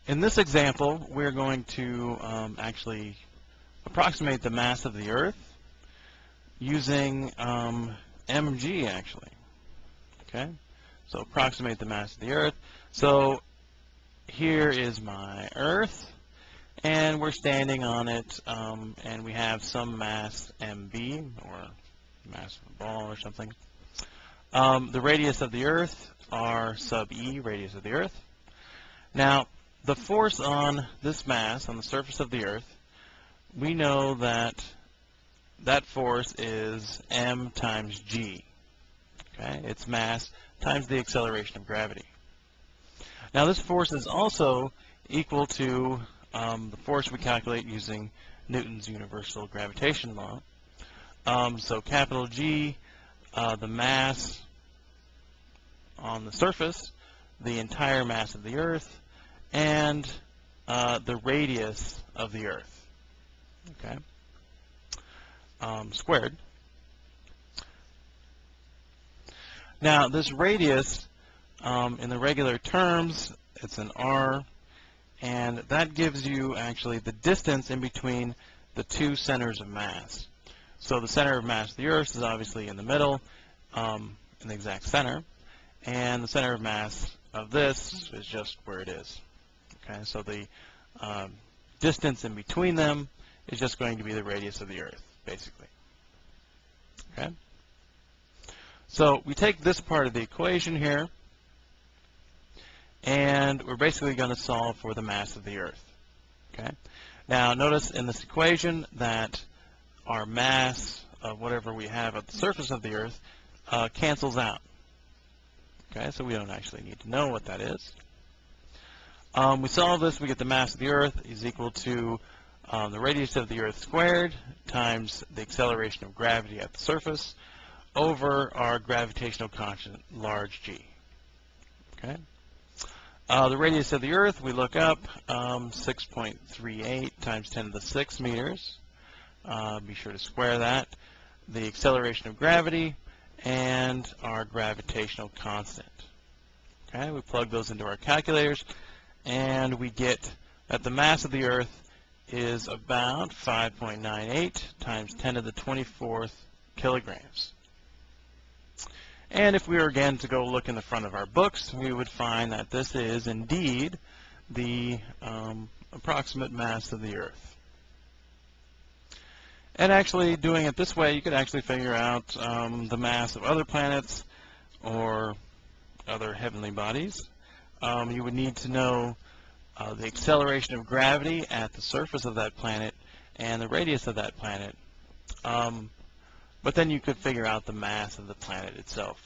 In this example, we're going to actually approximate the mass of the Earth using mg, actually. Okay, so approximate the mass of the Earth. So here is my Earth, and we're standing on it, and we have some mass mb, or mass of a ball or something. The radius of the Earth, r sub e, radius of the Earth. Now, the force on this mass, on the surface of the Earth, we know that that force is m times g. Okay, it's mass times the acceleration of gravity. Now, this force is also equal to the force we calculate using Newton's universal gravitation law. So capital G, the mass on the surface, the entire mass of the Earth, and the radius of the Earth, okay, squared. Now, this radius, in the regular terms, it's an r, and that gives you actually the distance in between the two centers of mass. So the center of mass of the Earth is obviously in the middle, in the exact center, and the center of mass of this is just where it is. Okay, so the distance in between them is just going to be the radius of the Earth, basically. Okay, so we take this part of the equation here, and we're basically going to solve for the mass of the Earth. Okay, now notice in this equation that our mass of whatever we have at the surface of the Earth cancels out. Okay, so we don't actually need to know what that is. We solve this, we get the mass of the Earth is equal to the radius of the Earth squared times the acceleration of gravity at the surface over our gravitational constant, large g. Okay. The radius of the Earth, we look up, 6.38 times 10 to the 6 meters. Be sure to square that. The acceleration of gravity and our gravitational constant. Okay, we plug those into our calculators, and we get that the mass of the Earth is about 5.98 times 10 to the 24th kilograms. And if we were again to go look in the front of our books, we would find that this is indeed the approximate mass of the Earth. And actually, doing it this way, you could actually figure out the mass of other planets or other heavenly bodies. You would need to know the acceleration of gravity at the surface of that planet and the radius of that planet. But then you could figure out the mass of the planet itself.